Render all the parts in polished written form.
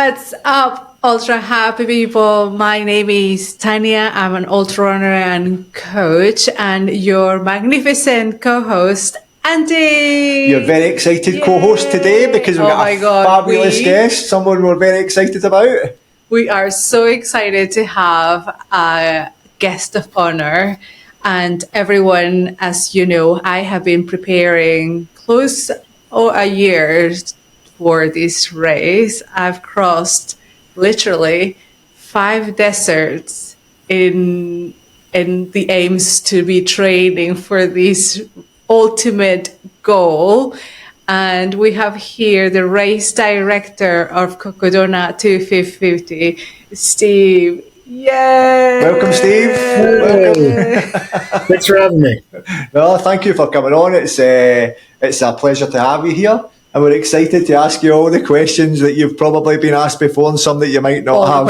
What's up, ultra happy people? My name is Tania. I'm an ultra runner and coach, and your magnificent co-host, Andy. You're very excited co-host today because we've got a fabulous guest, someone we're very excited about. We are so excited to have a guest of honor. And everyone, as you know, I have been preparing close to a year for this race. I've crossed literally 5 deserts in the aims to be training for this ultimate goal. And we have here the race director of Cocodona 2550, Steve. Yay! Welcome, Steve. Welcome. Thanks for having me. Well, thank you for coming on. It's a pleasure to have you here. And we're excited to ask you all the questions that you've probably been asked before and some that you might not have.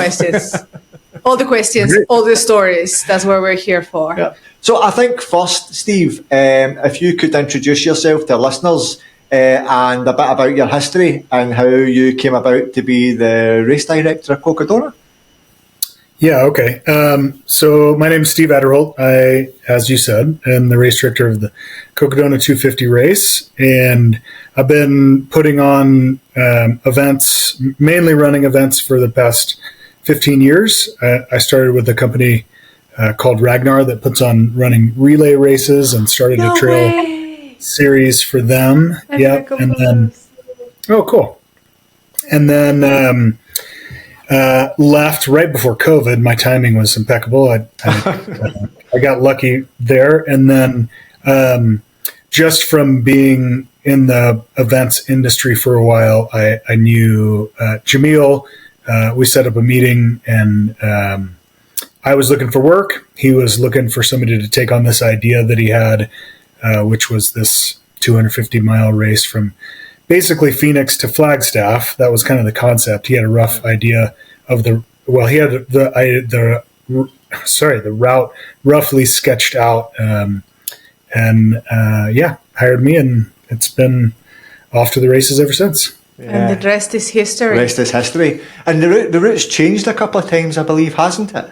All the questions, all the stories. That's what we're here for. Yeah. So I think first, Steve, if you could introduce yourself to our listeners and a bit about your history and how you came about to be the race director of Cocodona. Yeah, okay. So my name is Steve Aderholt. I, as you said, am the race director of the Cocodona 250 race, and I've been putting on events, mainly running events for the past 15 years. I started with a company called Ragnar that puts on running relay races and started a trail series for them. Yeah, and then cool. And then left right before COVID. My timing was impeccable. I got lucky there. And then just from being in the events industry for a while, I knew Jamil. We set up a meeting, and I was looking for work. He was looking for somebody to take on this idea that he had, which was this 250-mile race from basically Phoenix to Flagstaff. That was kind of the concept. He had a rough idea of the route roughly sketched out, hired me, and it's been off to the races ever since. Yeah. And the rest is history. And the route's changed a couple of times, I believe, hasn't it?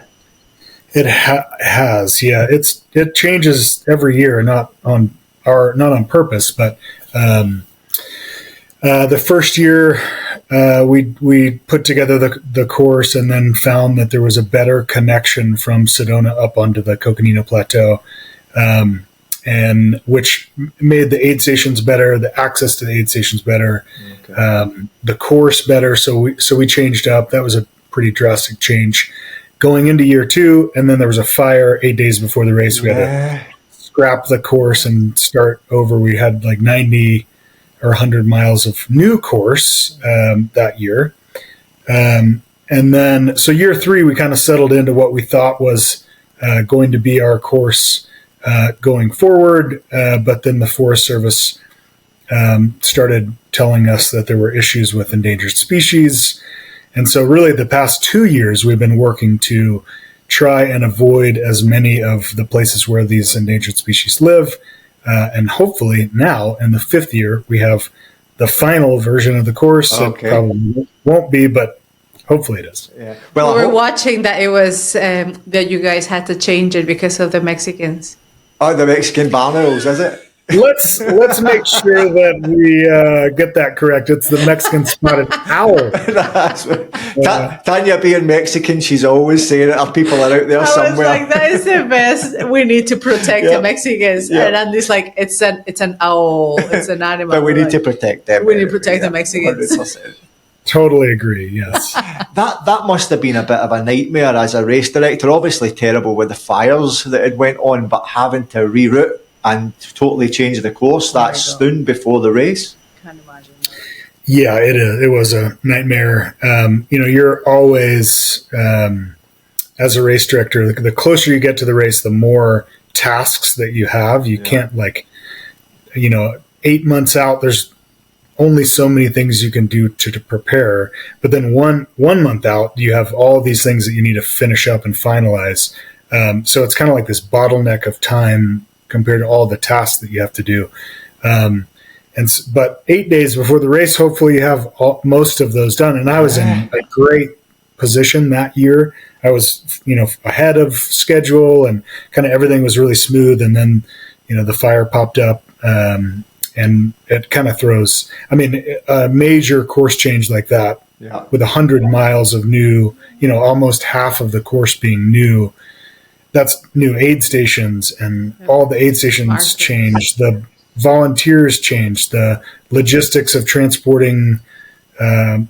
It has, yeah. It changes every year, not on purpose, but the first year we put together the course and then found that there was a better connection from Sedona up onto the Coconino Plateau, and which made the aid stations better, the access to the aid stations better, the course better. So we changed up. That was a pretty drastic change going into year 2. And then there was a fire 8 days before the race. We had to scrap the course and start over. We had like 90 or 100 miles of new course that year. And then, so year 3, we kind of settled into what we thought was going to be our course going forward. But then the Forest Service started telling us that there were issues with endangered species. And so really the past 2 years, we've been working to try and avoid as many of the places where these endangered species live. And hopefully now, in the 5th year, we have the final version of the course. Okay. It probably won't be, but hopefully it is. Yeah. Well, we're watching that it was that you guys had to change it because of the Mexicans. Oh, the Mexican barnacles, is it? Let's make sure that we get that correct. It's the Mexican spotted owl. Tanya being Mexican, she's always saying it. Our people are out there somewhere. I was like, that is the best. We need to protect the Mexicans. Yeah. And Andy's like, it's an owl. It's an animal. But we need to protect them. We need to protect the Mexicans. 100%. Totally agree, yes. That must have been a bit of a nightmare as a race director. Obviously terrible with the fires that had went on, but having to reroute and totally change the course that soon before the race. Can't imagine that. Yeah, it is. It was a nightmare. You're always, as a race director, the closer you get to the race, the more tasks that you have. You can't 8 months out, there's only so many things you can do to prepare. But then one month out, you have all these things that you need to finish up and finalize. So it's kind of like this bottleneck of time compared to all the tasks that you have to do. But 8 days before the race, hopefully you have most of those done. And I was in a great position that year. I was, ahead of schedule, and kind of everything was really smooth. And then, the fire popped up, and it kind of throws. I mean, a major course change like that, with 100 miles of new, almost half of the course being new. That's new aid stations, and all the aid stations changed. The volunteers changed. The logistics of transporting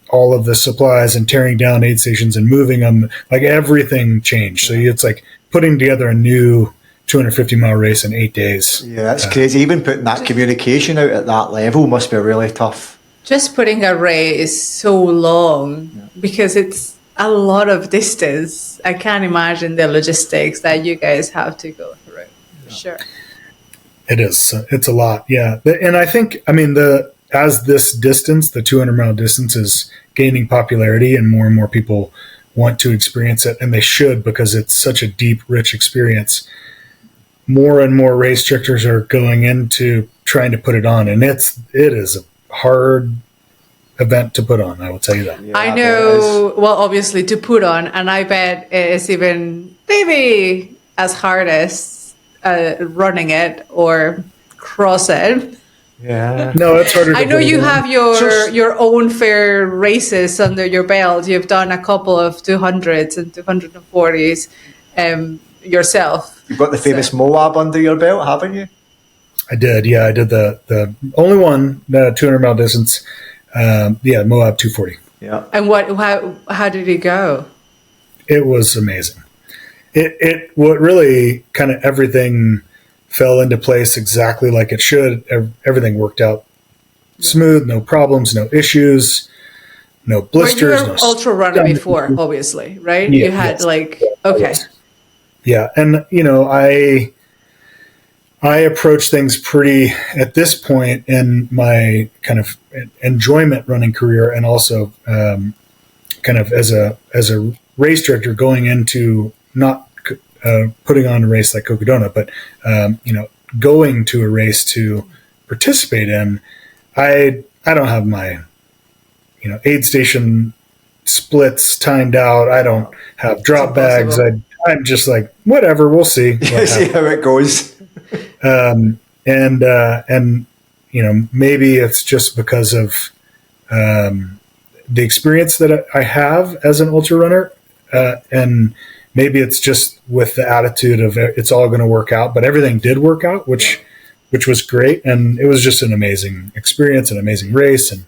all of the supplies and tearing down aid stations and moving them, like everything changed. So it's like putting together a new 250-mile race in 8 days. Yeah, that's crazy. Even putting that communication out at that level must be really tough. Just putting a race so long, because it's a lot of distance. I can't imagine the logistics that you guys have to go through. Sure. It is. It's a lot. Yeah. And I think, as this distance, the 200-mile distance, is gaining popularity and more people want to experience it, and they should, because it's such a deep, rich experience. More and more race directors are going into trying to put it on, and it is a hard event to put on, I will tell you that. Yeah, I know, well, obviously to put on, and I bet it's even maybe as hard as running it or cross it. Yeah. No, it's harder. I know you have your own fair races under your belt. You've done a couple of 200s and 240s yourself. You've got the famous Moab under your belt, haven't you? I did, yeah. I did the only one, the 200-mile distance. Moab 240. Yeah. And how did it go? It was amazing. What really kind of everything fell into place exactly like it should. Everything worked out smooth, no problems, no issues, no blisters. You were ultra runner before, obviously, right? Yeah, you had okay. Yeah, and I approach things pretty, at this point in my kind of enjoyment running career, and also kind of as a race director going into not putting on a race like Cocodona, but going to a race to participate in. I don't have my aid station splits timed out. I don't have drop bags. I'm just like, whatever, we'll see. See how it goes. Maybe it's just because of the experience that I have as an ultra runner, and maybe it's just with the attitude of it's all going to work out. But everything did work out, which was great, and it was just an amazing experience, an amazing race, and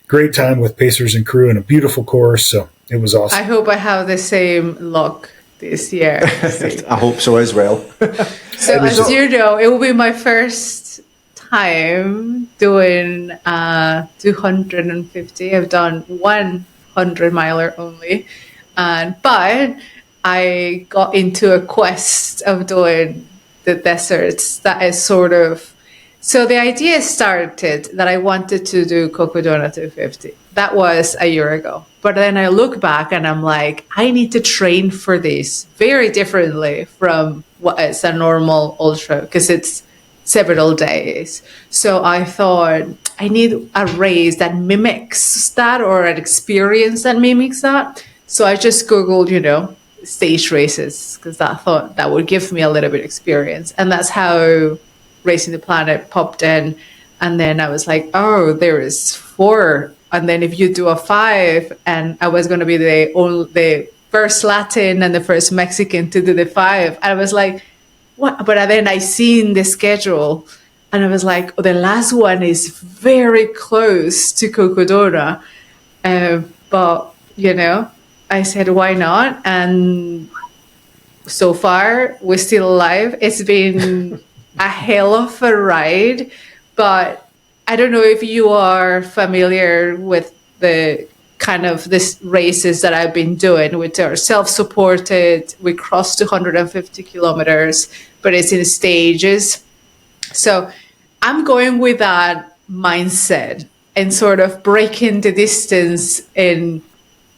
great time with pacers and crew, and a beautiful course. So it was awesome. I hope I have the same luck this year. I hope so as well. So as you know, it will be my first time doing 250. I've done 100 miler only, but I got into a quest of doing the deserts. That is sort of, so the idea started that I wanted to do Cocodona 250. That was a year ago. But then I look back and I'm like, I need to train for this very differently from what is a normal ultra, because it's several days. So I thought I need a race that mimics that, or an experience that mimics that. So I just Googled, stage races, because I thought that would give me a little bit of experience. And that's how Racing the Planet popped in. And then I was like, oh, there is 4. And then if you do a 5, and I was going to be the first Latin and the first Mexican to do the 5. And I was like, what? But then I seen the schedule, and I was like, oh, the last one is very close to Cocodona. But, I said, why not? And so far, we're still alive. It's been a hell of a ride, but I don't know if you are familiar with the kind of this races that I've been doing, which are self-supported. We crossed 250 kilometers, but it's in stages. So I'm going with that mindset and sort of breaking the distance in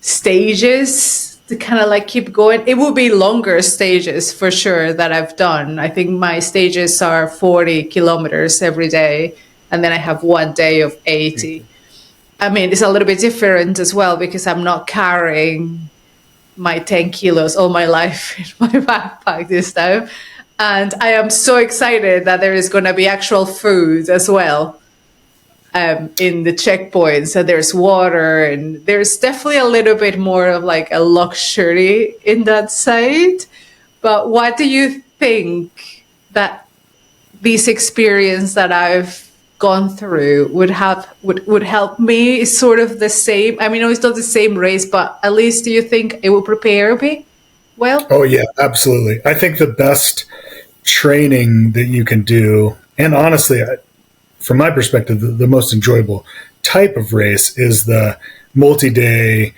stages to kind of keep going. It will be longer stages for sure that I've done. I think my stages are 40 kilometers every day. and then I have 1 day of 80. I mean, it's a little bit different as well because I'm not carrying my 10 kilos all my life in my backpack this time. And I am so excited that there is going to be actual food as well in the checkpoint. So there's water, and there's definitely a little bit more of like a luxury in that side. But what do you think that this experience that I've gone through would help me? Is sort of the same. I mean, it's not the same race, but at least do you think it will prepare me well? Oh yeah, absolutely. I think the best training that you can do, and honestly, from my perspective, the most enjoyable type of race is the multi-day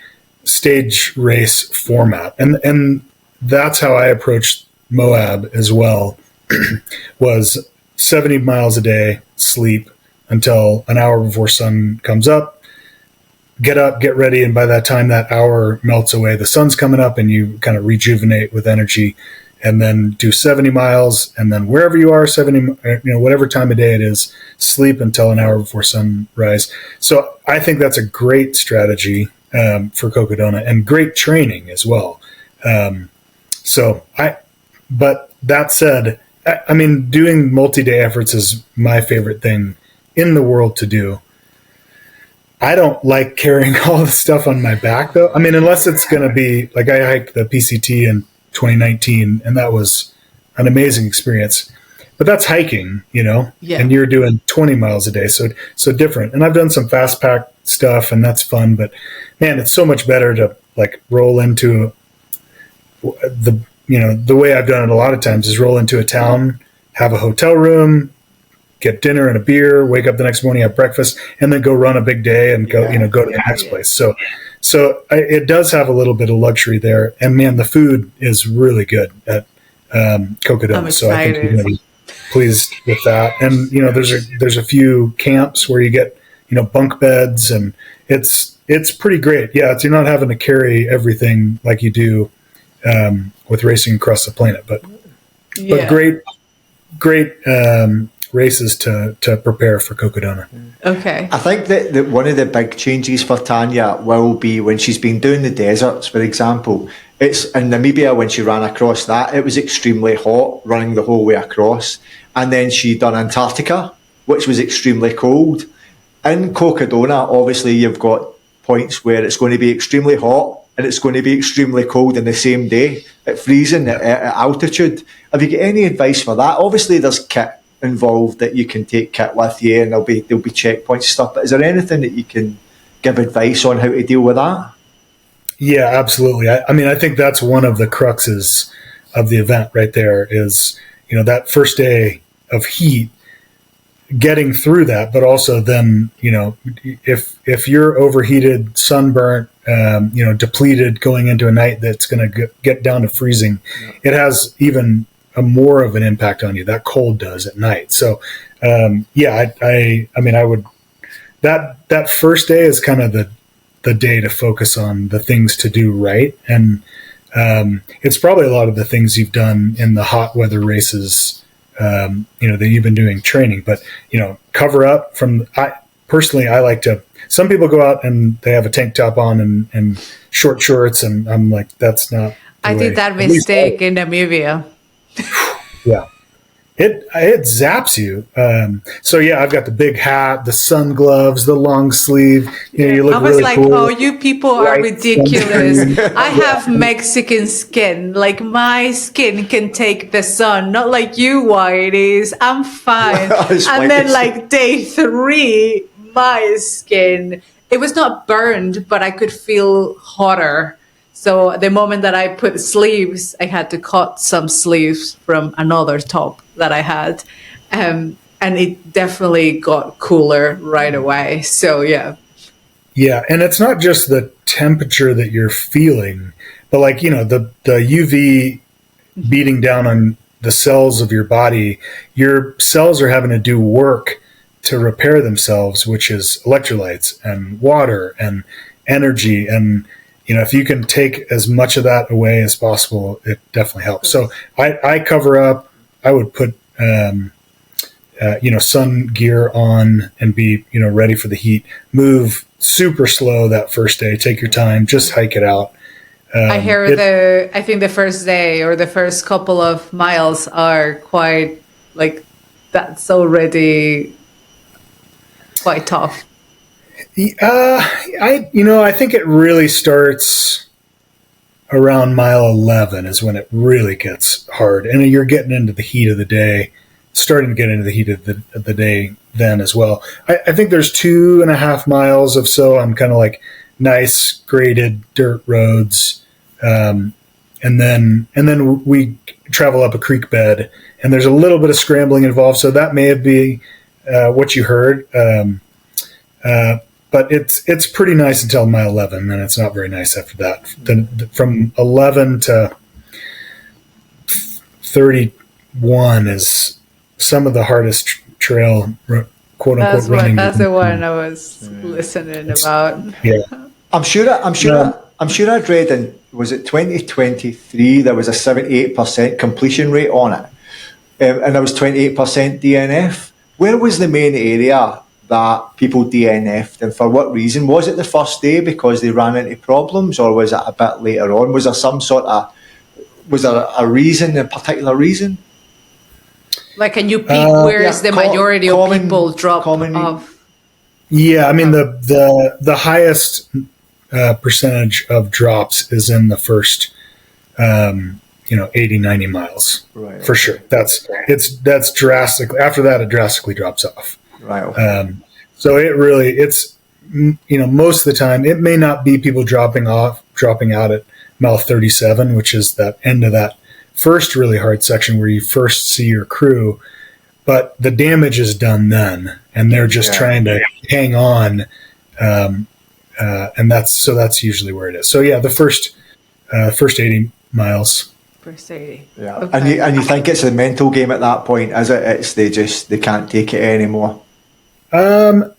stage race format, and that's how I approached Moab as well. Was 70 miles a day, sleep until an hour before sun comes up, get up, get ready, and by that time that hour melts away, the sun's coming up and you kind of rejuvenate with energy, and then do 70 miles, and then wherever you are, 70, whatever time of day it is, sleep until an hour before sunrise. So I think that's a great strategy for Cocodona, and great training as well. But that said, I mean, doing multi-day efforts is my favorite thing in the world to do. I don't like carrying all the stuff on my back, though. I mean, unless it's going to be like I hiked the PCT in 2019, and that was an amazing experience. But that's hiking, and you're doing 20 miles a day, so different. And I've done some fast pack stuff, and that's fun. But man, it's so much better to like roll into the way I've done it a lot of times is roll into a town, have a hotel room, get dinner and a beer, wake up the next morning, have breakfast, and then go run a big day and go to the next place. So it does have a little bit of luxury there. And man, the food is really good at Cocodona. So I think you're going to be pleased with that. And, there's a few camps where you get, bunk beds, and it's pretty great. Yeah. You're not having to carry everything like you do with racing across the planet, but great races to prepare for Cocodona. Okay. I think that one of the big changes for Tanya will be when she's been doing the deserts, for example. It's in Namibia when she ran across that, it was extremely hot running the whole way across. And then she done Antarctica, which was extremely cold. In Cocodona, obviously, you've got points where it's going to be extremely hot and it's going to be extremely cold in the same day at freezing at altitude. Have you got any advice for that? Obviously, there's kit involved that you can take kit with you, and there'll be checkpoints and stuff. But is there anything that you can give advice on how to deal with that? Yeah, absolutely. I mean, I think that's one of the cruxes of the event right there is, that first day of heat, getting through that, but also then, if you're overheated, sunburnt, depleted going into a night that's going to get down to freezing, it has even a more of an impact on you. That cold does at night. So, I mean, I would, that first day is kind of the day to focus on the things to do right. And, it's probably a lot of the things you've done in the hot weather races, that you've been doing training, but, cover up I like to, some people go out and they have a tank top on and short shorts, and I'm like, that's not. I did that mistake in Namibia. Yeah. It zaps you. I've got the big hat, the sun gloves, the long sleeve. You look I was really like, cool. oh, you people are ridiculous. I have Mexican skin. Like, my skin can take the sun. Not like you, Whiteys. I'm fine. And then, like, day 3, my skin, it was not burned, but I could feel hotter. So the moment that I put sleeves, I had to cut some sleeves from another top that I had. And it definitely got cooler right away. So, yeah. Yeah, and it's not just the temperature that you're feeling, but like, the UV beating down on the cells of your body, your cells are having to do work to repair themselves, which is electrolytes and water and energy. And if you can take as much of that away as possible, it definitely helps. So I cover up. I would put sun gear on and be, ready for the heat. Move super slow that first day. Take your time. Just hike it out. I think the first day or the first couple of miles are quite like that's already quite tough. I think it really starts around mile 11 is when it really gets hard, and you're getting into the heat of the day, starting to get into the heat of the day then as well. I think there's 2.5 miles of on kind of like nice graded dirt roads, and then we travel up a creek bed, and there's a little bit of scrambling involved. So that may be what you heard, but it's pretty nice until mile 11. Then it's not very nice after that. Then from 11 to 31 is some of the hardest trail, quote unquote, running. That's the one I was listening about. Yeah, I'm sure I'd read in, was it 2023, there was a 78% completion rate on it, and there was 28% DNF. Where was the main area that people DNF'd, and for what reason? Was it the first day because they ran into problems, or was it a bit later on? Was there a reason, a particular reason? Like, can you peep where is the majority of people drop off? Yeah, I mean the highest percentage of drops is in the first 80, 90 miles, right, for sure. That's drastically, after that it drastically drops off. Right. Okay. So it's most of the time it may not be people dropping out at mile 37, which is that end of that first really hard section where you first see your crew, but the damage is done then, and they're just trying to hang on, and that's usually where it is. So yeah, the first 80 miles. First 80. Yeah. Okay. And you think it's a mental game at that point, is it? It's they can't take it anymore. Not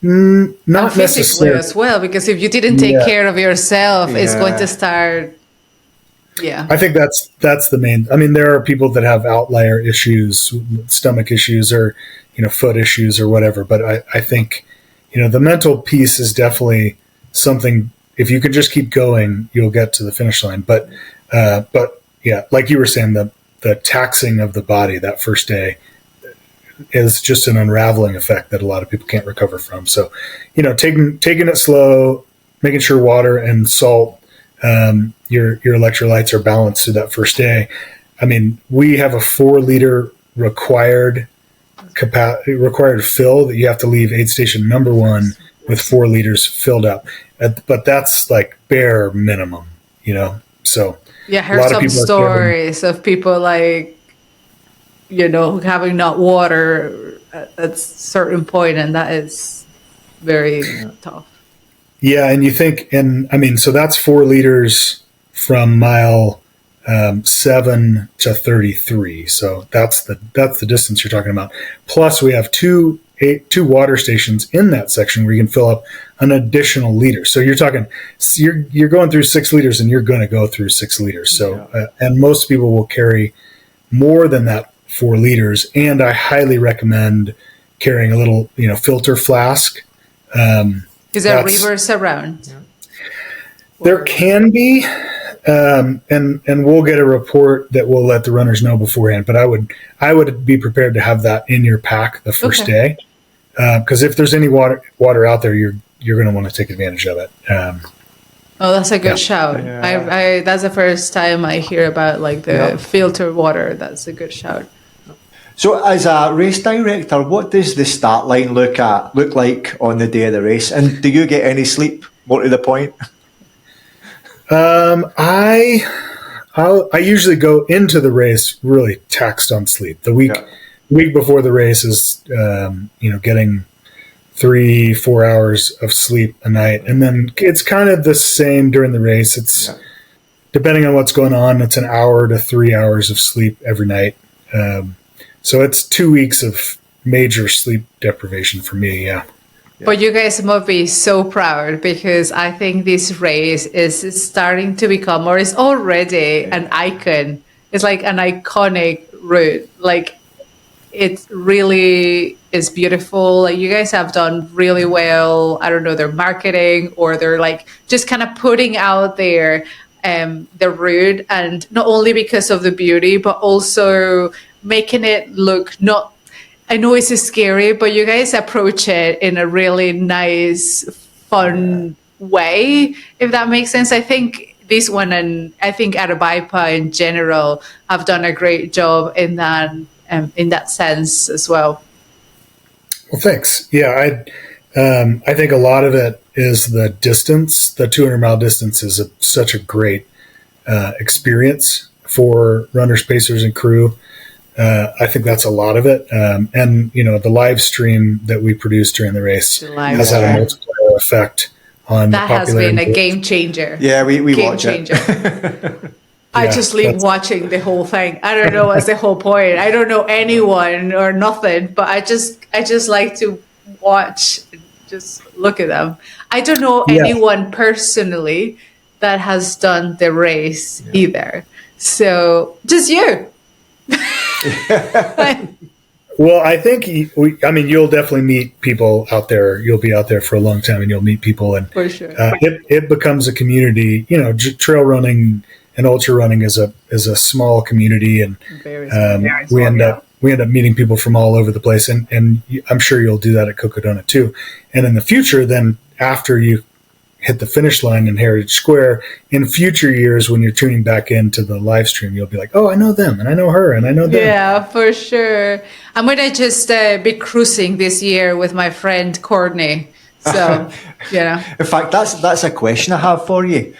and physically necessarily as well, because if you didn't take care of yourself, it's going to start. Yeah, I think that's the main. I mean, there are people that have outlier issues, stomach issues, or foot issues or whatever. But I think the mental piece is definitely something. If you could just keep going, you'll get to the finish line. But yeah, like you were saying, the taxing of the body that first day is just an unraveling effect that a lot of people can't recover from. So, taking it slow, making sure water and salt, your electrolytes are balanced through that first day. I mean, we have a 4-liter required fill that you have to leave aid station number 1 with 4 liters filled up. But that's like bare minimum, So yeah, I heard some stories of people like, having not water at a certain point, and that is very tough. Yeah, and you think, so that's 4 liters from mile 7 to 33. So that's the distance you're talking about. Plus, we have two water stations in that section where you can fill up an additional liter. So you're talking, you're going through 6 liters, and you're going to go through 6 liters. So and most people will carry more than that 4 liters, and I highly recommend carrying a little, filter flask. Is there rivers around? Yeah. There can be, and we'll get a report that will let the runners know beforehand. But I would be prepared to have that in your pack the first day, because if there's any water out there, you're going to want to take advantage of it. That's a good shout. Yeah. That's the first time I hear about like the filter water. That's a good shout. So, as a race director, what does the start line look like on the day of the race? And do you get any sleep? More to the point. I usually go into the race really taxed on sleep. The week before the race is getting 3-4 hours of sleep a night, and then it's kind of the same during the race. It's depending on what's going on. It's 1 hour to 3 hours of sleep every night. So it's 2 weeks of major sleep deprivation for me. Yeah. But you guys must be so proud, because I think this race is starting to become, or is already an icon. It's like an iconic route. Like it really is beautiful. Like, you guys have done really well. I don't know, their marketing, or they're like just kind of putting out there the route, and not only because of the beauty, but also making it look not. I know it's scary, but you guys approach it in a really nice, fun way, if that makes sense. I think this one, and I think Aravaipa in general, have done a great job in that sense as well. Well, thanks. Yeah, I think a lot of it is the distance. The 200-mile distance is such a great experience for runners, pacers, and crew. I think that's a lot of it. And, the live stream that we produced during the race has had a multiplier effect on that the popularity. Has been a game changer. Yeah, we game watch changer. it. I just leave watching the whole thing. I don't know what's the whole point. I don't know anyone or nothing, but I just like to watch, just look at them. I don't know anyone personally that has done the race either. So just you. Well, I think you'll definitely meet people out there. You'll be out there for a long time, and you'll meet people, and for sure, it becomes a community. Trail running and ultra running is a small community, and we end up meeting people from all over the place, and I'm sure you'll do that at Cocodona too. And in the future, then after you hit the finish line in Heritage Square, in future years when you're tuning back into the live stream, you'll be like, oh, I know them, and I know her, and I know them. Yeah, for sure. I'm going to just be cruising this year with my friend Courtney. So, In fact, that's a question I have for you.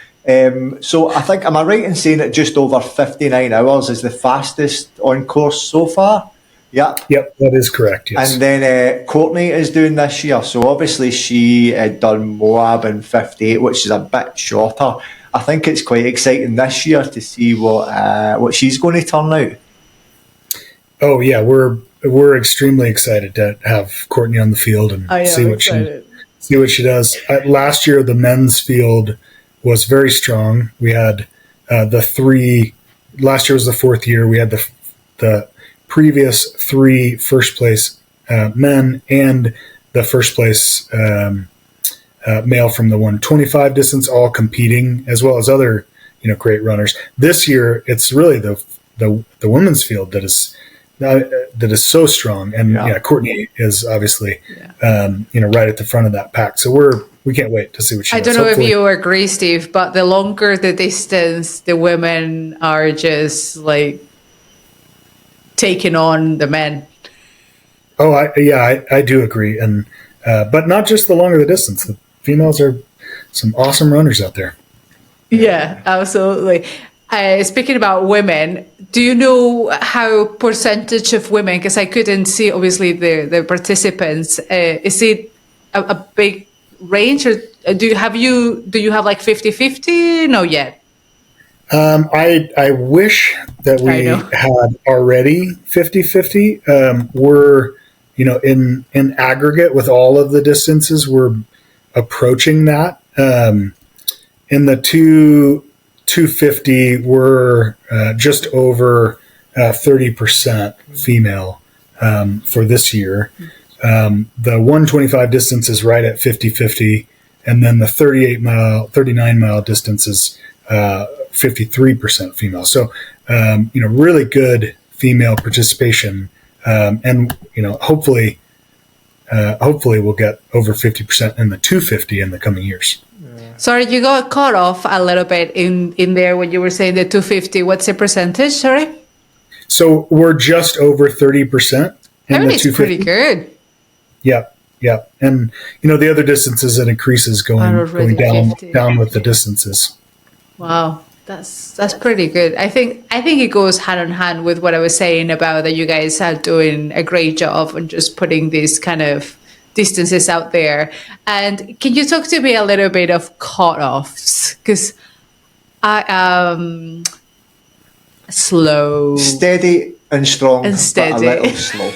So I think, am I right in saying that just over 59 hours is the fastest on course so far? Yep, that is correct, yes. And then Courtney is doing this year, so obviously she had done Moab in 58, which is a bit shorter. I think it's quite exciting this year to see what she's going to turn out. Oh yeah, we're extremely excited to have Courtney on the field and see what she does. Last year, the men's field was very strong. We had last year was the fourth year. We had the previous 3 first place men and the first place male from the 125 distance, all competing, as well as other great runners. This year, it's really the women's field that is so strong, and Courtney is obviously right at the front of that pack. So we can't wait to see what she does. I don't know if you agree, Steve, but the longer the distance, the women are just like taking on the men. Oh, I do agree, and but not just the longer the distance. The females are some awesome runners out there. Yeah, absolutely. Speaking about women, do you know how percentage of women? Because I couldn't see obviously the participants. Is it a big range, or do you have like 50-50? No yet. I wish that we had already 50-50. We're, in aggregate with all of the distances, we're approaching that. In the 250, we're just over 30% female for this year. The 125 distance is right at 50-50, and then the 39 mile distance is 53% female. So, really good female participation. And, hopefully we'll get over 50% in the 250 in the coming years. Sorry, you got caught off a little bit in there when you were saying the 250. What's the percentage? Sorry? So we're just over 30%. That is pretty good. Yeah. And, the other distances, it increases going down with the distances. Wow. That's pretty good. I think it goes hand in hand with what I was saying about that you guys are doing a great job on just putting these kind of distances out there. And can you talk to me a little bit of cutoffs? Because I am slow, steady and strong, but a little slow.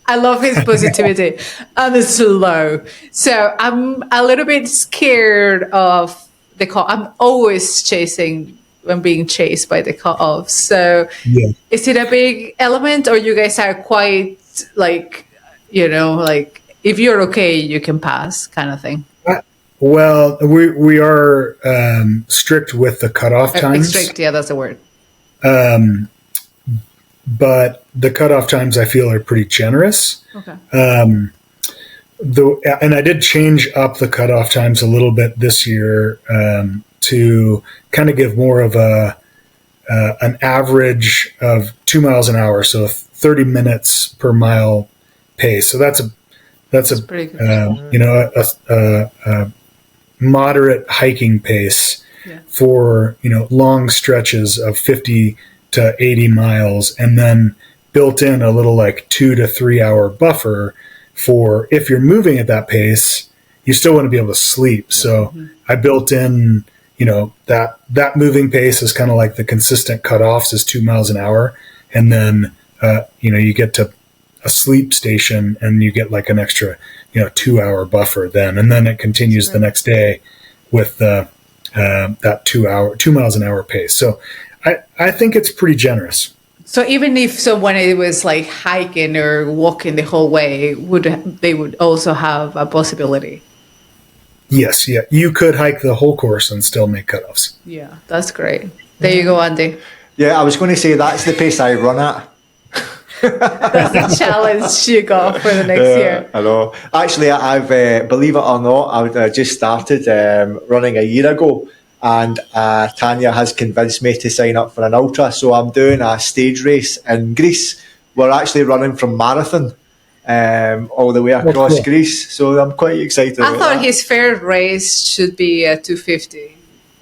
I love his positivity. I'm slow, so I'm a little bit scared of the cut. I'm always being chased by the cutoffs. So, Is it a big element, or you guys are quite just like, like if you're okay, you can pass kind of thing. Well, we are strict with the cutoff times. Strict, yeah, that's the word. But the cutoff times I feel are pretty generous. Okay. And I did change up the cutoff times a little bit this year to kind of give more of an average of 2 miles an hour, so 30 minutes per mile pace. So that's pretty good. A moderate hiking pace for long stretches of 50 to 80 miles, and then built in a little like 2 to 3 hour buffer for if you're moving at that pace, you still want to be able to sleep. So I built in, that moving pace is kind of like the consistent cutoffs is 2 miles an hour. And then, you get to a sleep station and you get like an extra, 2 hour buffer then. And then it continues the next day with that 2 miles an hour pace. So I think it's pretty generous. So even if someone was like hiking or walking the whole way, they would also have a possibility? Yes, yeah. You could hike the whole course and still make cutoffs. Yeah, that's great. There you go, Andy. Yeah, I was going to say that's the pace I run at. That's the challenge you got for the next year. I know. Actually, I've believe it or not, I just started running a year ago, and Tania has convinced me to sign up for an ultra. So I'm doing a stage race in Greece. We're actually running from Marathon all the way across Greece. So I'm quite excited. I thought his fair race should be a 250,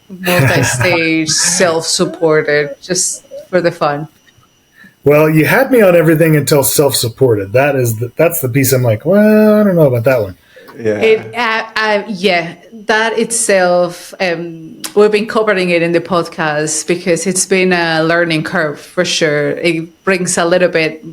multi-stage, self-supported, just for the fun. Well, you had me on everything until self-supported. That's the piece I'm like, well, I don't know about that one. Yeah. That itself, we've been covering it in the podcast because it's been a learning curve for sure. It brings a little bit,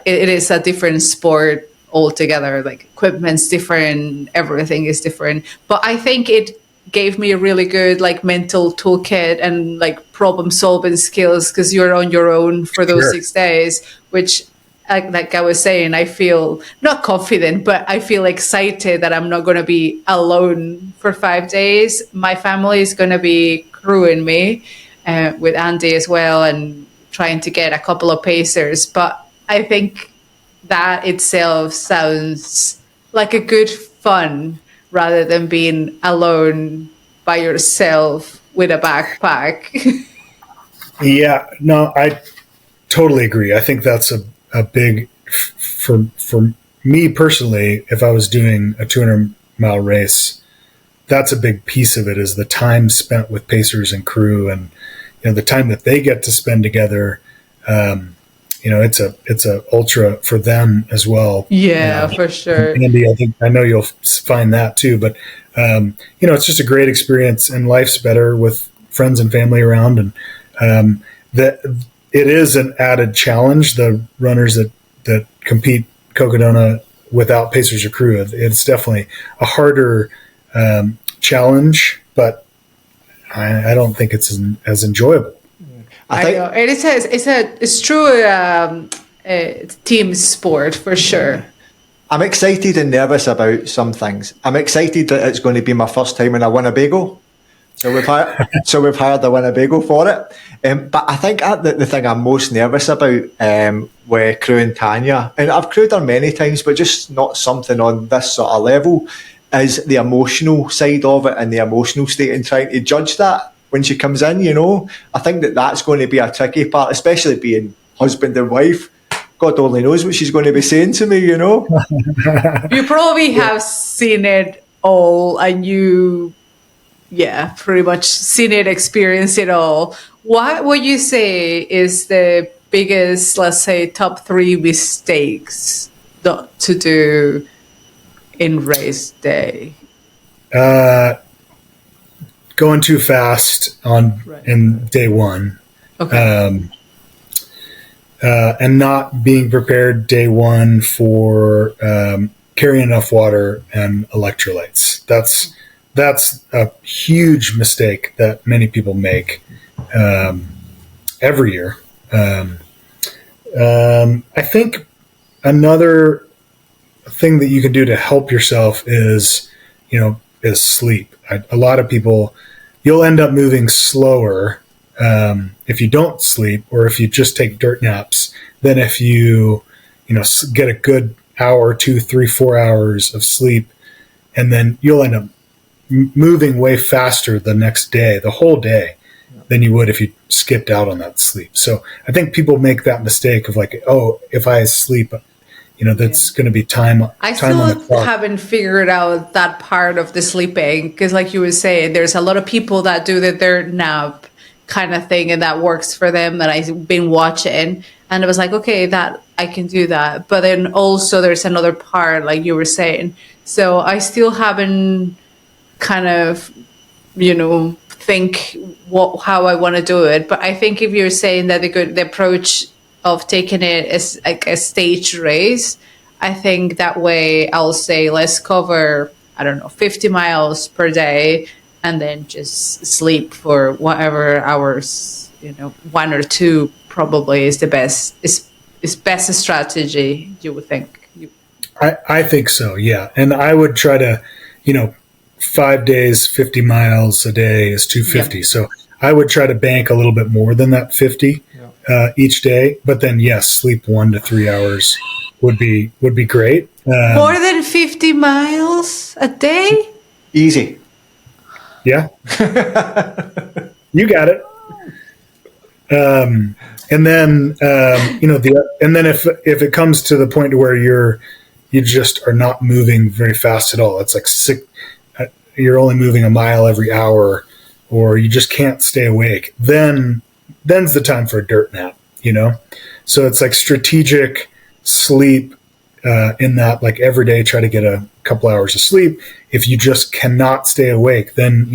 it is a different sport altogether. Like equipment's different, everything is different. But I think it gave me a really good like mental toolkit and like problem solving skills because you're on your own for those 6 days, which like I was saying, I feel not confident, but I feel excited that I'm not going to be alone for 5 days. My family is going to be crewing me with Andy as well and trying to get a couple of pacers. But I think that itself sounds like a good fun rather than being alone by yourself with a backpack. Yeah, no, I totally agree. I think that's a big, for me personally, if I was doing a 200-mile race, that's a big piece of it is the time spent with pacers and crew and, the time that they get to spend together. It's a ultra for them as well. Yeah, for sure. Andy, I know you'll find that too, but it's just a great experience and life's better with friends and family around. And that it is an added challenge. The runners that compete Cocodona without pacers or crew, it's definitely a harder challenge, but I don't think it's as enjoyable. I know. It's true team sport for sure. I'm excited and nervous about some things. I'm excited that it's going to be my first time in a Winnebago. So we've hired a Winnebago for it. But I think the thing I'm most nervous about with crewing Tania, and I've crewed her many times, but just not something on this sort of level, is the emotional side of it and the emotional state and trying to judge that when she comes in, I think that's going to be a tricky part, especially being husband and wife. God only knows what she's going to be saying to me, You probably have seen it all and pretty much seen it, experienced it all. What would you say is the biggest, let's say, top 3 mistakes not to do in race day? Going too fast in day one. Okay. And not being prepared day one for carrying enough water and electrolytes. That's a huge mistake that many people make every year. I think another thing that you can do to help yourself is, is sleep. A lot of people, you'll end up moving slower if you don't sleep, or if you just take dirt naps, than if you, get a good hour, 2, 3, 4 hours of sleep, and then you'll end up moving way faster the next day, the whole day, than you would if you skipped out on that sleep. So I think people make that mistake of like, oh, if I sleep, that's going to be time. I time on the still clock. haven't figured out that part of the sleeping, because like you were saying, there's a lot of people that do their nap kind of thing, and that works for them, that I've been watching, and it was like, okay, that I can do that. But then also there's another part, like you were saying. So I still haven't kind of, think how I want to do it. But I think if you're saying that the approach of taking it as like a stage race, I think that way I'll say, let's cover, 50 miles per day, and then just sleep for whatever hours, 1 or 2 probably is the best, is best strategy, you would think. I think so, yeah. And I would try to, 5 days, 50 miles a day is 250. Yeah. So I would try to bank a little bit more than that 50 each day. But then, yes, sleep 1 to 3 hours would be great. More than 50 miles a day? Easy. Yeah. You got it. And then, and then if it comes to the point to where you just are not moving very fast at all, it's like you're only moving a mile every hour, or you just can't stay awake, then's the time for a dirt nap, So it's like strategic sleep, in that, like, every day try to get a couple hours of sleep. If you just cannot stay awake, then,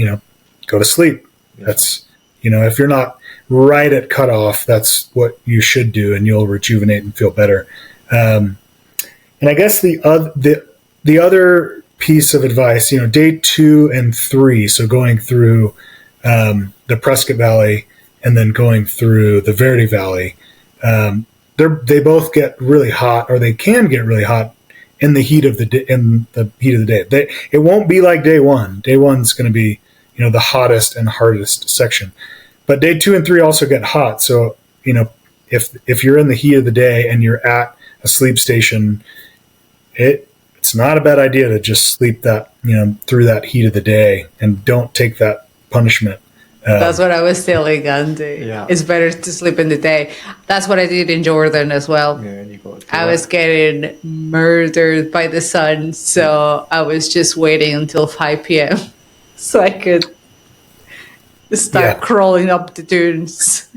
go to sleep. Yeah. That's, if you're not right at cutoff, that's what you should do, and you'll rejuvenate and feel better. And I guess the other piece of advice, day 2 and 3, so going through the Prescott Valley and then going through the Verde Valley, they both get really hot, or they can get really hot in the heat of the day. It won't be like day 1. Day 1's going to be, the hottest and hardest section, but day 2 and 3 also get hot. So, if you're in the heat of the day and you're at a sleep station, it's not a bad idea to just sleep that, through that heat of the day, and don't take that punishment. That's what I was telling Andy. Yeah. It's better to sleep in the day. That's what I did in Jordan as well. Yeah, and I was getting murdered by the sun, so I was just waiting until 5 p.m. so I could start crawling up the dunes.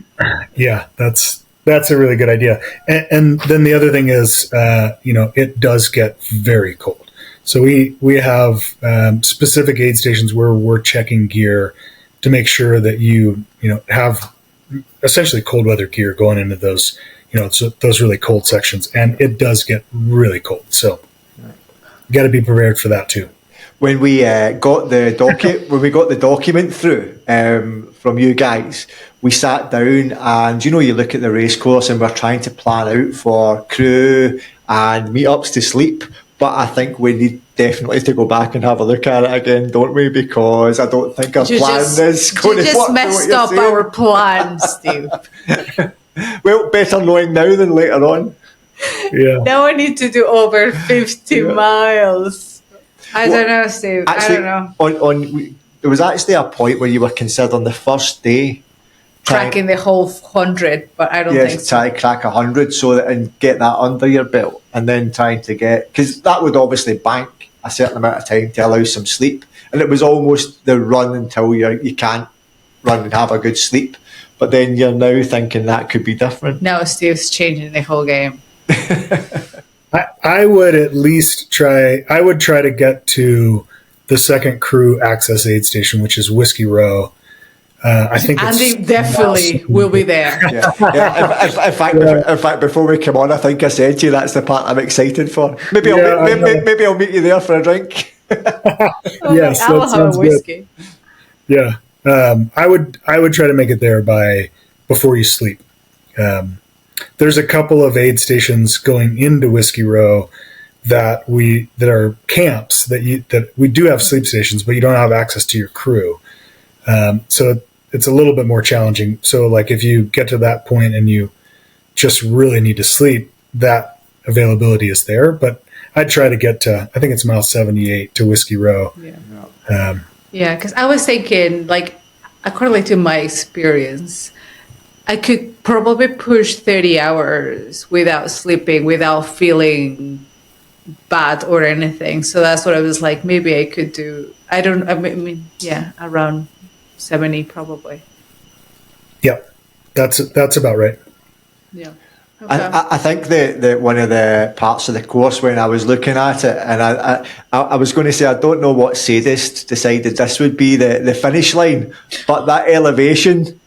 Yeah, that's a really good idea. And then the other thing is, it does get very cold. So we have specific aid stations where we're checking gear to make sure that you have essentially cold weather gear going into those, those really cold sections. And it does get really cold. So you got to be prepared for that too. When we got the document through from you guys, we sat down and you look at the race course, and we're trying to plan out for crew and meetups to sleep. But I think we need definitely to go back and have a look at it again, don't we? Because I don't think our plan is going to work. You just messed up our plan, Steve. Well, better knowing now than later on. Yeah. Now I need to do over 50 miles. I don't know, Steve. Actually, I don't know. There was actually a point where you were considering the first day cracking the whole 100, but I don't think so. Yes, try to crack 100 and get that under your belt, and then trying to because that would obviously bank a certain amount of time to allow some sleep, and it was almost the run until you can't run and have a good sleep. But then you're now thinking that could be different. Now Steve's changing the whole game. I would at least try. I would try to get to the second crew access aid station, which is Whiskey Row. I think Andy definitely will be there. Yeah. In fact, before we come on, I think I said to you that's the part I'm excited for. Maybe I'll meet you there for a drink. Yes, I will have a whiskey. Good. Yeah, I would try to make it there before you sleep. there's a couple of aid stations going into Whiskey Row that are camps that we do have sleep stations, but you don't have access to your crew. So it's a little bit more challenging. So like if you get to that point and you just really need to sleep, that availability is there. But I'd try to get to, I think it's mile 78 to Whiskey Row. Yeah, because I was thinking, like, according to my experience, I could probably push 30 hours without sleeping, without feeling bad or anything. So that's what I was like, maybe I could do. I mean, yeah, around 70 probably. Yeah, that's about right. Yeah. Okay. I think that one of the parts of the course when I was looking at it, and I was going to say, I don't know what sadist decided this would be the finish line, but that elevation,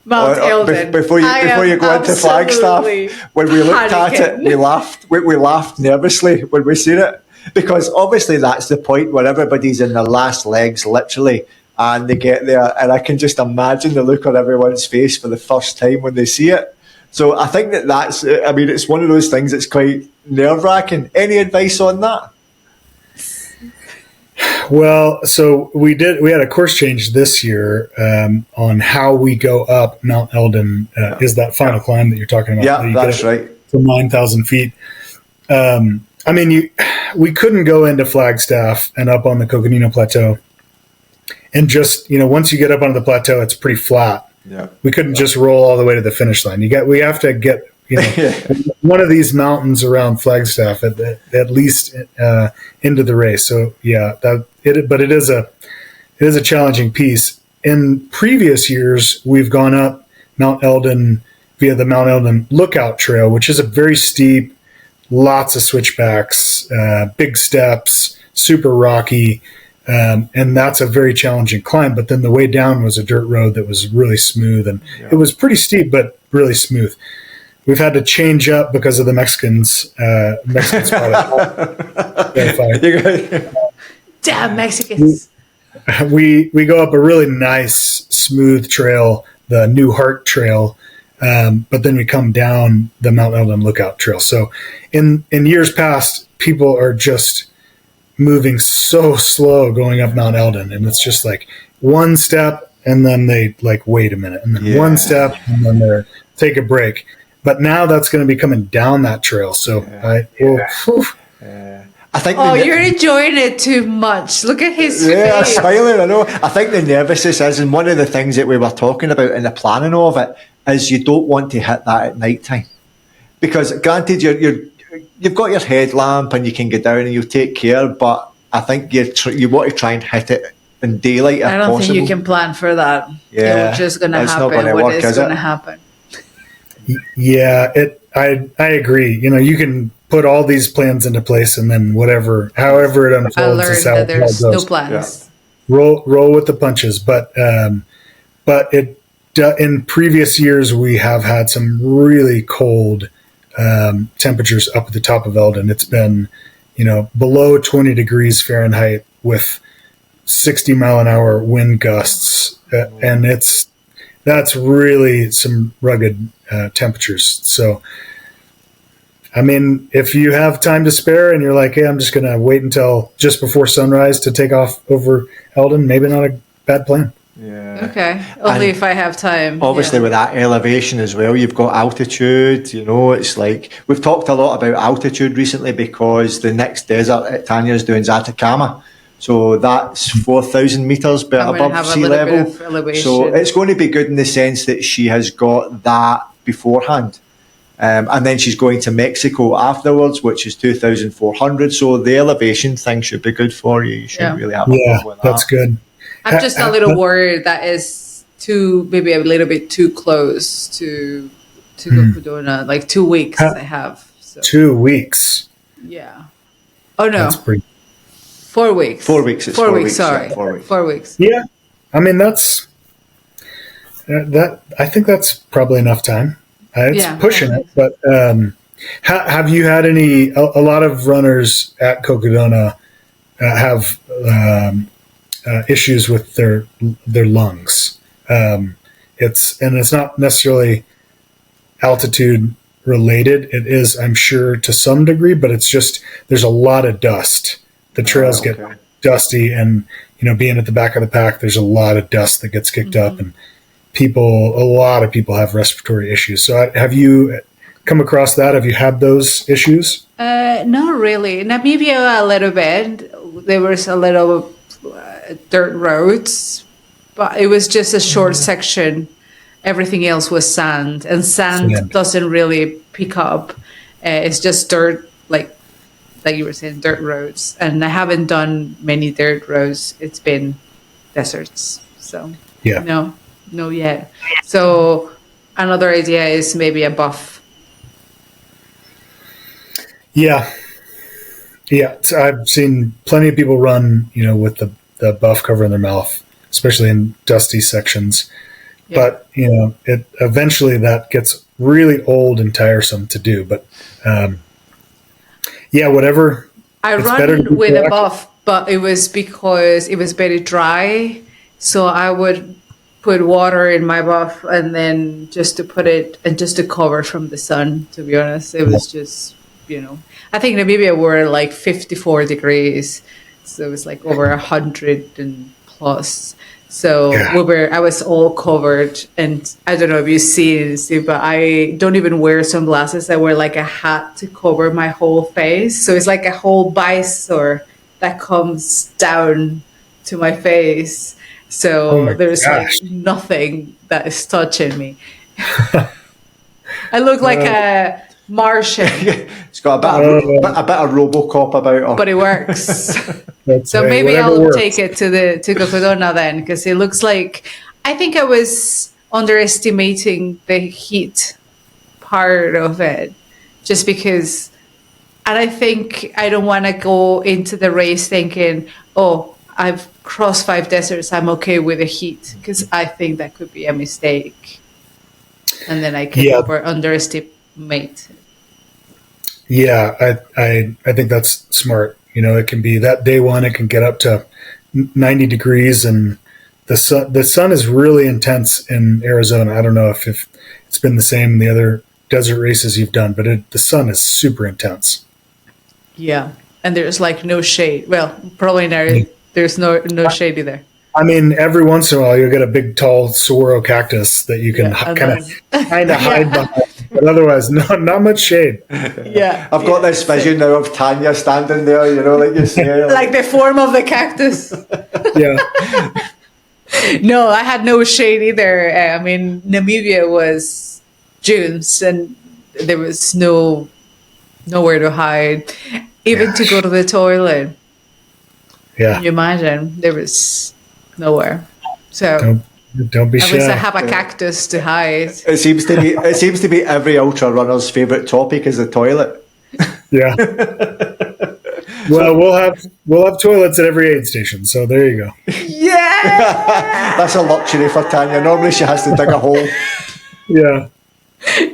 Mount Eldon. Before you go into Flagstaff, when we looked at it, we laughed nervously when we seen it, because obviously that's the point where everybody's in their last legs, literally, and they get there, and I can just imagine the look on everyone's face for the first time when they see it. So I think that's, I mean, it's one of those things that's quite nerve-wracking. Any advice on that? Well, so we had a course change this year on how we go up Mount Eldon. Is that final climb that you're talking about? Yeah, that's right. To 9,000 feet. I mean, we couldn't go into Flagstaff and up on the Cocodona Plateau. And just, once you get up onto the plateau, it's pretty flat. Yeah. We couldn't just roll all the way to the finish line. We have to get one of these mountains around Flagstaff at least into the race. So yeah, but it is a challenging piece. In previous years, we've gone up Mount Eldon via the Mount Eldon Lookout Trail, which is a very steep, lots of switchbacks, big steps, super rocky. And that's a very challenging climb. But then the way down was a dirt road that was really smooth, and it was pretty steep, but really smooth. We've had to change up because of the Mexicans. Mexicans Damn Mexicans. We go up a really nice, smooth trail, the New Heart Trail, but then we come down the Mount Eldon Lookout Trail. So in years past, people are just moving so slow going up Mount Eldon, and it's just like one step and then they like wait a minute, and then one step and then they take a break. But now that's going to be coming down that trail. So I think you're enjoying it too much. Look at his face. Smiling, I know. I think the nervousness is, and one of the things that we were talking about in the planning of it is you don't want to hit that at night time, because granted you've got your headlamp and you can get down and you'll take care, but I think you want to try and hit it in daylight if possible. I don't think you can plan for that. Yeah, it's just going to happen. What is going to happen? Yeah, I agree. You can put all these plans into place, and then however it unfolds, I learned that there's no plans. Yeah. Roll with the punches, but in previous years we have had some really cold temperatures up at the top of Eldon. It's been, below 20 degrees Fahrenheit with 60 mile an hour wind gusts. And that's really some rugged temperatures. So, I mean, if you have time to spare and you're like, hey, I'm just going to wait until just before sunrise to take off over Eldon, maybe not a bad plan. Yeah. Okay. Only if I have time. Obviously, with that elevation as well, you've got altitude. It's like we've talked a lot about altitude recently because the next desert at Tania is doing Atacama. So that's 4,000 meters above sea level. So it's going to be good in the sense that she has got that beforehand. And then she's going to Mexico afterwards, which is 2,400. So the elevation thing should be good for you. You shouldn't really have a problem with that. That's good. I'm just a little worried that is maybe a little bit too close to Cocodona, like 2 weeks I have. So. 2 weeks? Yeah. Oh, no. That's pretty. 4 weeks. 4 weeks. It's 4 weeks, sorry. Yeah, 4 weeks. 4 weeks. Yeah. I mean, that's I think that's probably enough time. It's pushing it, but have you had a lot of runners at Cocodona have issues with their lungs. It's not necessarily altitude related. It is, I'm sure, to some degree, but it's just there's a lot of dust. The trails get dusty, and being at the back of the pack, there's a lot of dust that gets kicked up, and a lot of people have respiratory issues. So have you come across that? Have you had those issues? Not really. Namibia a little bit. There was a little dirt roads, but it was just a short section. Everything else was sand, and sand doesn't really pick up. It's just dirt, like you were saying, dirt roads. And I haven't done many dirt roads. It's been deserts. So no yet. So another idea is maybe a buff. Yeah. So I've seen plenty of people run, with the buff covering their mouth, especially in dusty sections. Yeah. But, it eventually that gets really old and tiresome to do. But, whatever. I run with a buff, but it was because it was very dry. So I would put water in my buff and then just to put it and just to cover from the sun, to be honest. It was just, I think Namibia were like 54 degrees. So it was like over 100 and plus. So I was all covered, and I don't know if you see, but I don't even wear sunglasses. I wear like a hat to cover my whole face. So it's like a whole visor that comes down to my face. So there's like nothing that is touching me. I look like a Martian. It's got a bit of RoboCop about her. But it works. So maybe I'll take it to Cocodona then, because it looks like, I think I was underestimating the heat part of it, just because, and I think I don't want to go into the race thinking, oh, I've crossed 5 deserts, I'm okay with the heat, because I think that could be a mistake. And then I can underestimate. Yeah, I think that's smart. It can be that day one, it can get up to 90 degrees, and the sun is really intense in Arizona. I don't know if it's been the same in the other desert races you've done, but the sun is super intense. Yeah, and there's like no shade. Well, probably there's no shade either. I mean, every once in a while you'll get a big, tall saguaro cactus that you can kind of hide behind. But otherwise, not much shade. Yeah. I've got this vision now of Tania standing there, like you say. Like the form of the cactus. Yeah. No, I had no shade either. I mean, Namibia was dunes, and there was nowhere to hide. Even to go to the toilet. Yeah. Can you imagine? There was nowhere. So don't be shy. At least I have a cactus to hide. It seems to be every ultra runner's favourite topic is the toilet. Yeah. Well, we'll have toilets at every aid station, so there you go. Yeah. That's a luxury for Tania. Normally she has to dig a hole. Yeah.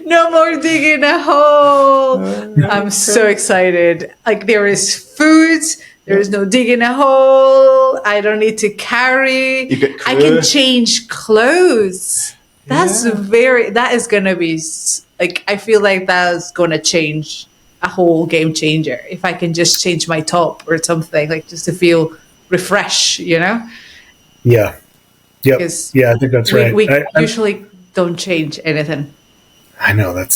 No more digging a hole. I'm so excited. Like, there is food. There is no digging a hole. I don't need to carry. I can change clothes. That is going to be, like, I feel like that's going to change a whole game changer. If I can just change my top or something, like, just to feel refreshed, Yeah. Yep. Yeah, I think that's right. We usually don't change anything. I know, that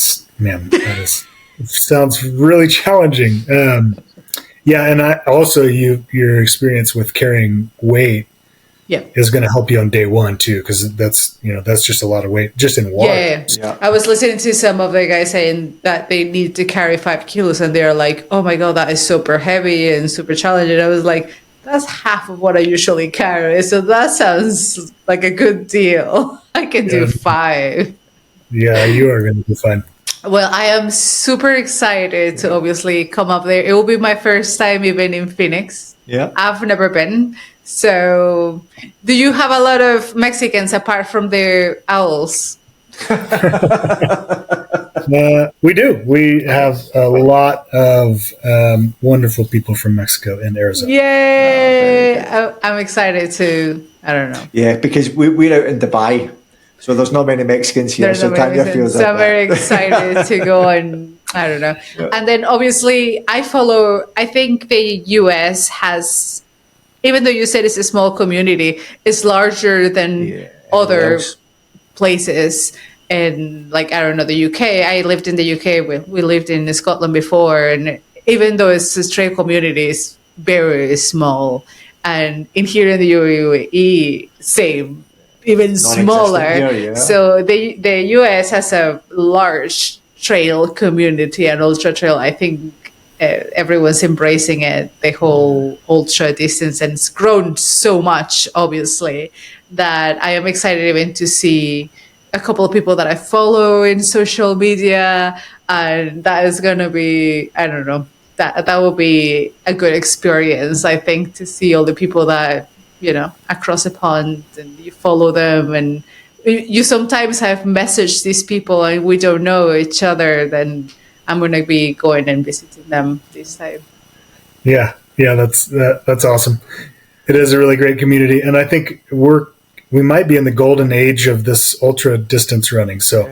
sounds really challenging. Yeah, and your experience with carrying weight is going to help you on day one too, because that's just a lot of weight just in water. Yeah. I was listening to some of the guys saying that they need to carry 5 kilos, and they're like, "Oh my god, that is super heavy and super challenging." I was like, "That's half of what I usually carry, so that sounds like a good deal. I can do 5." Yeah, you are going to be fine. Well, I am super excited to obviously come up there. It will be my first time even in Phoenix. Yeah. I've never been. So, do you have a lot of Mexicans apart from the owls? We do. We have a lot of wonderful people from Mexico and Arizona. Yay! I'm excited to, I don't know. Yeah, because we're out in Dubai. So there's not many Mexicans here, so Tanya feels so I'm very excited to go and I don't know. Yeah. And then obviously I think the US has, even though you said it's a small community, it's larger than other places. And like, I don't know, the UK, I lived in the UK, we lived in Scotland before, and even though it's a straight community, it's very small. And in here in the UAE, same, even smaller. Here, yeah. So the US has a large trail community and ultra trail. I think everyone's embracing it, the whole ultra distance, and it's grown so much, obviously, that I am excited even to see a couple of people that I follow in social media, and that is going to be, I don't know, that will be a good experience, I think, to see all the people that, you know, across the pond, and you follow them, and you sometimes have messaged these people and we don't know each other, then I'm going to be going and visiting them this time. Yeah, that's awesome. It is a really great community, and I think we might be in the golden age of this ultra distance running. So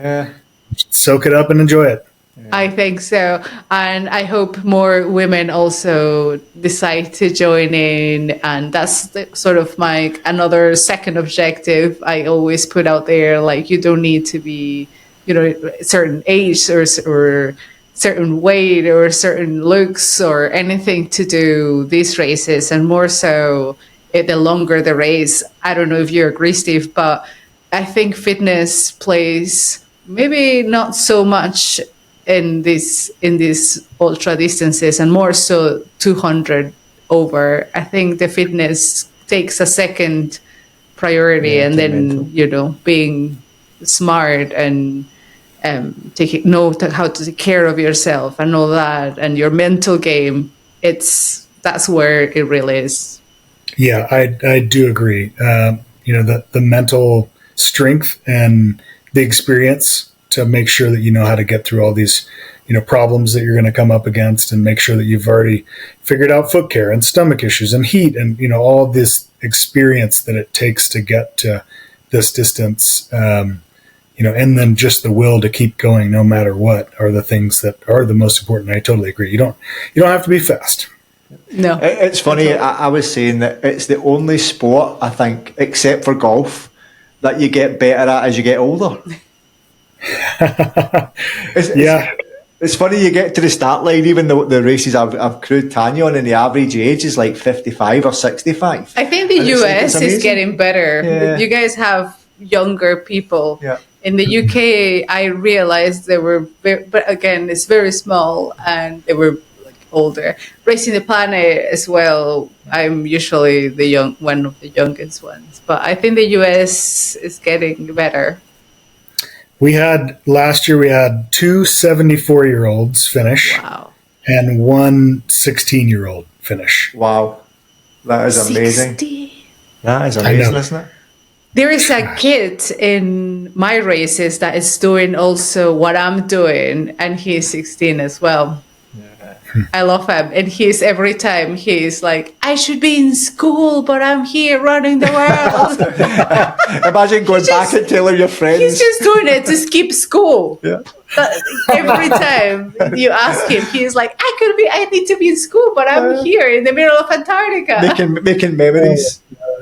soak it up and enjoy it. I think so. And I hope more women also decide to join in. And that's sort of my another second objective I always put out there. Like, you don't need to be, you know, a certain age or certain weight or certain looks or anything to do these races. And more so, the longer the race. I don't know if you agree, Steve, but I think fitness plays maybe not so much in these ultra distances, and more so 200 over. I think the fitness takes a second priority, and then you know, being smart and know how to take care of yourself and all that, and your mental game. That's where it really is. Yeah, I do agree. You know, the mental strength and the experience to make sure that you know how to get through all these, you know, problems that you're going to come up against, and make sure that you've already figured out foot care and stomach issues and heat and, you know, all this experience that it takes to get to this distance, you know, and then just the will to keep going no matter what are the things that are the most important. I totally agree. You don't have to be fast. No, it's funny. I was saying that it's the only sport, I think, except for golf, that you get better at as you get older. It's funny, you get to the start line, even though the races I've crewed Tanya on, and the average age is like 55 or 65. I think the US is getting better. Yeah. You guys have younger people. Yeah. In the UK, I realized they were, but again, it's very small, and they were older. Racing the Planet as well, I'm usually one of the youngest ones, but I think the US is getting better. Last year we had 2 74-year-olds finish. Wow. And 1 16-year-old finish. Wow. That is amazing. 60. That is amazing, isn't it? There is a kid in my races that is doing also what I'm doing, and he's 16 as well. I love him, and every time he's like, I should be in school, but I'm here running the world. Imagine going back and telling your friends. He's just doing it to skip school. Yeah. But every time you ask him, he's like, I need to be in school, but I'm here in the middle of Antarctica. Making memories. Oh,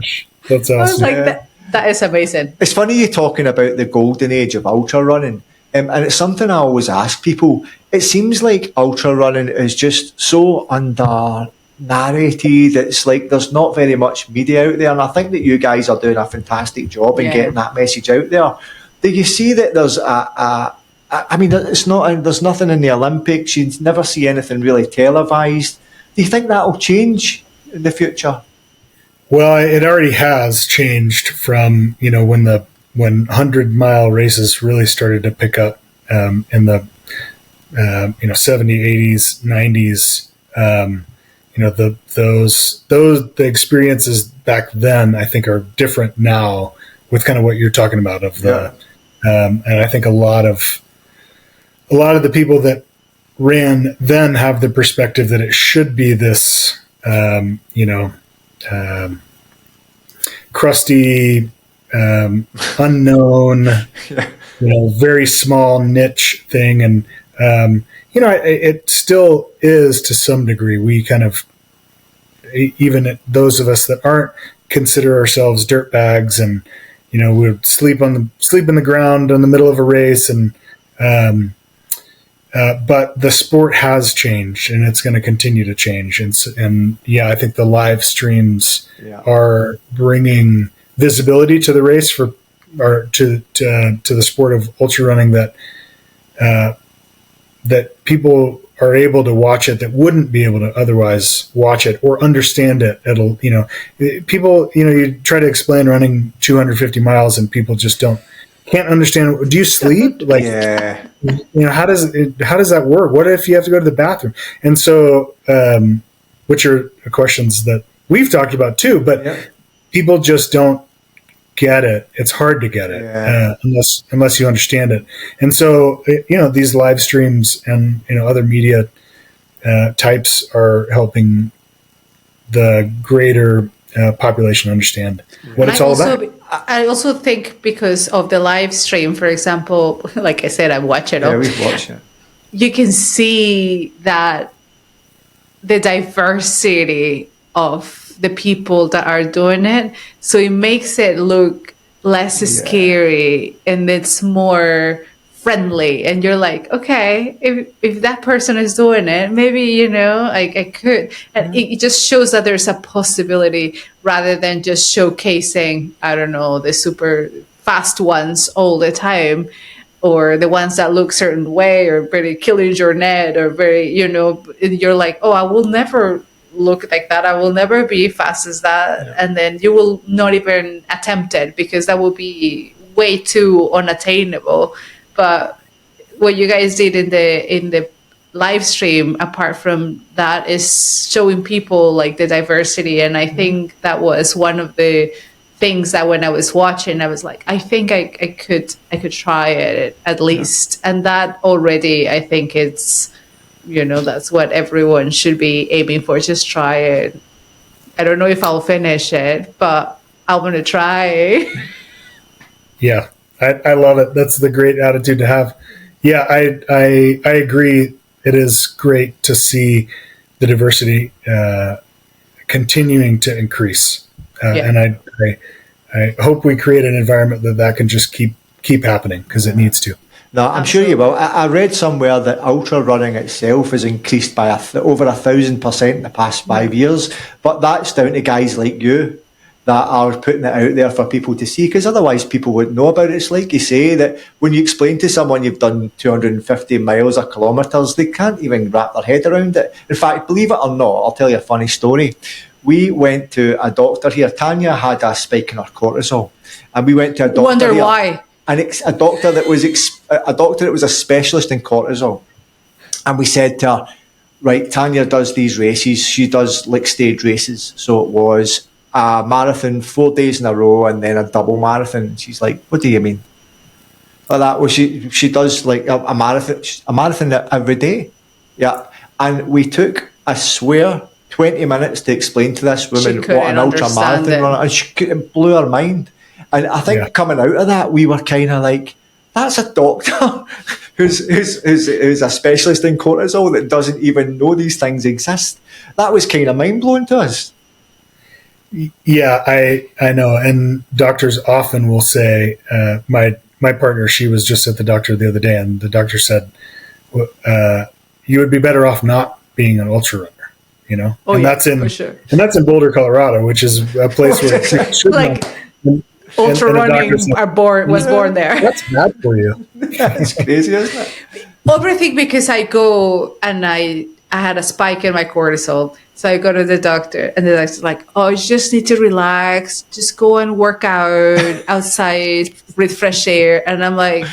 that's awesome. I was like, that is amazing. It's funny you talking about the golden age of ultra running. And it's something I always ask people. It seems like ultra running is just so under-narrated. It's like there's not very much media out there. And I think that you guys are doing a fantastic job in getting that message out there. Do you see that there's there's nothing in the Olympics. You never see anything really televised. Do you think that will change in the future? Well, it already has changed from, you know, when 100-mile races really started to pick up in the 70s, 80s. You know, the experiences back then, I think, are different now with kind of what you're talking about and I think a lot of the people that ran then have the perspective that it should be this crusty, unknown, very small niche thing. And, it still is to some degree. We kind of, even those of us that aren't consider ourselves dirt bags, and, we would sleep in the ground in the middle of a race. And, but the sport has changed, and it's going to continue to change. And I think the live streams are bringing visibility to the race to the sport of ultra running, that people are able to watch it that wouldn't be able to otherwise watch it or understand it. People, you try to explain running 250 miles and people just can't understand. Do you sleep? Like, how does that work? What if you have to go to the bathroom? And so, which are questions that we've talked about too, but people just don't get it. It's hard to get it unless you understand it. And so, these live streams and, other media types are helping the greater population understand what it's all about. I also think because of the live stream, for example, like I said, I watch it. Yeah, we watch it. You can see that the diversity of the people that are doing it. So it makes it look less scary, and it's more friendly. And you're like, okay, if that person is doing it, maybe, I could. And it just shows that there's a possibility rather than just showcasing, I don't know, the super fast ones all the time, or the ones that look certain way, or very killing your net, or very, you're like, oh, I will never look like that. I will never be fast as that. Yeah. And then you will not even attempt it because that will be way too unattainable. But what you guys did in the live stream, apart from that, is showing people like the diversity. And I think that was one of the things that when I was watching, I was like, I think I could try it at least. And that already, I think it's, that's what everyone should be aiming for. Just try it. I don't know if I'll finish it, but I'm going to try. Yeah, I love it. That's the great attitude to have. Yeah, I agree. It is great to see the diversity continuing to increase. And I hope we create an environment that can just keep happening, because it needs to. No, I'm sure you will. I read somewhere that ultra running itself has increased by over 1,000% in the past 5 years. But that's down to guys like you that are putting it out there for people to see, because otherwise people wouldn't know about it. It's like you say, that when you explain to someone you've done 250 miles or kilometres, they can't even wrap their head around it. In fact, believe it or not, I'll tell you a funny story. We went to a doctor here. Tania had a spike in her cortisol, and we went to a doctor. Wonder here, why? And a doctor that was a specialist in cortisol. And we said to her, right, Tania does these races. She does like stage races. So it was a marathon 4 days in a row and then a double marathon. And she's like, what do you mean? Like that. Well, she does like a marathon every day. Yeah. And we took, I swear, 20 minutes to explain to this woman what an ultra marathon runner, and it blew her mind. And I think coming out of that, we were kind of like, that's a doctor who's a specialist in cortisol that doesn't even know these things exist. That was kind of mind-blowing to us. Yeah, I know. And doctors often will say, my partner, she was just at the doctor the other day, and the doctor said, you would be better off not being an ultra runner, Oh, and that's for sure. And that's in Boulder, Colorado, which is a place where it should like ultra running was born there. That's bad for you. That's crazy, isn't it? Everything, because I go and I had a spike in my cortisol. So I go to the doctor, and the doctor's like, oh, you just need to relax. Just go and work out outside with fresh air. And I'm like,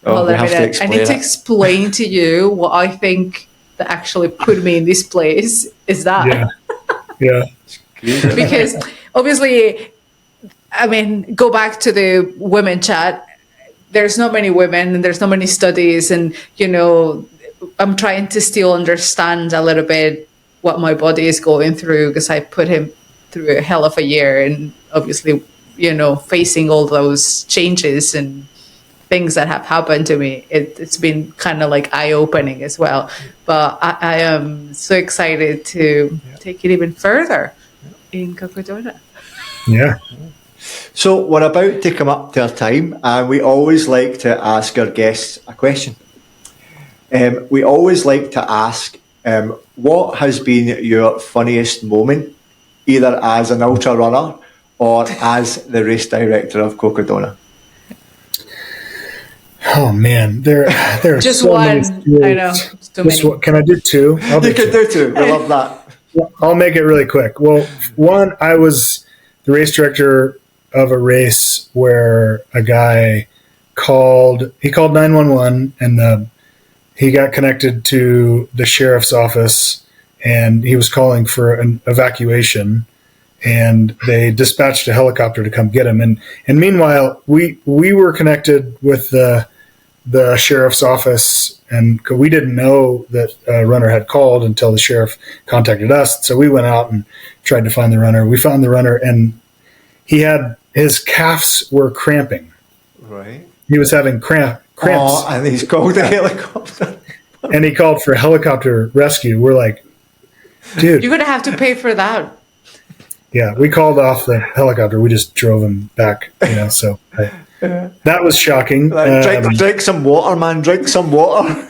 hold on a minute. I need to explain to you what I think that actually put me in this place is that. Yeah. Because obviously, I mean, go back to the women chat. There's not many women, and there's not many studies. And, I'm trying to still understand a little bit what my body is going through, because I put him through a hell of a year, and obviously facing all those changes and things that have happened to me, it's been kind of like eye-opening as well. But I am so excited to take it even further in Cocodona. Yeah. So we're about to come up to our time, and we always like to ask our guests a question. We always like to ask, what has been your funniest moment, either as an ultra runner or as the race director of Cocodona? Oh man, there are Just so one. many stories. I know. Too many. Can I do two? You can do two. We love that. I'll make it really quick. Well, one, I was the race director of a race where a guy called 911, and he got connected to the sheriff's office, and he was calling for an evacuation, and they dispatched a helicopter to come get him. And meanwhile, we were connected with the sheriff's office, and we didn't know that a runner had called until the sheriff contacted us. So we went out and tried to find the runner. We found the runner, and his calves were cramping. Right. He was having cramps. Oh, and he's called a helicopter. And he called for helicopter rescue. We're like, dude. You're going to have to pay for that. Yeah, we called off the helicopter. We just drove him back, so that was shocking. Drink some water, man. Drink some water.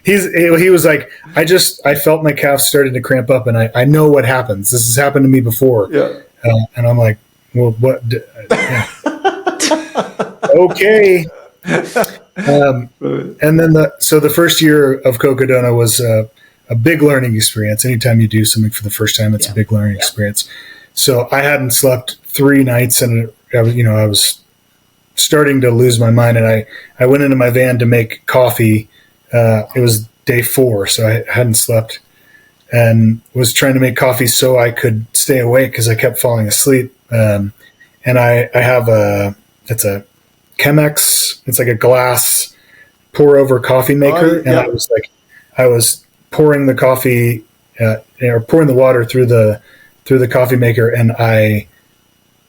He was like, I felt my calves starting to cramp up, and I know what happens. This has happened to me before. Yeah. And I'm like, well, what? Yeah. Okay. And then the first year of Cocodona was a big learning experience. Anytime you do something for the first time, it's a big learning experience. So I hadn't slept 3 nights, and I was starting to lose my mind. And I went into my van to make coffee. It was day 4, so I hadn't slept, and was trying to make coffee so I could stay awake because I kept falling asleep. And I have it's a Chemex. It's like a glass pour over coffee maker, and I was pouring the coffee or pouring the water through the coffee maker, and I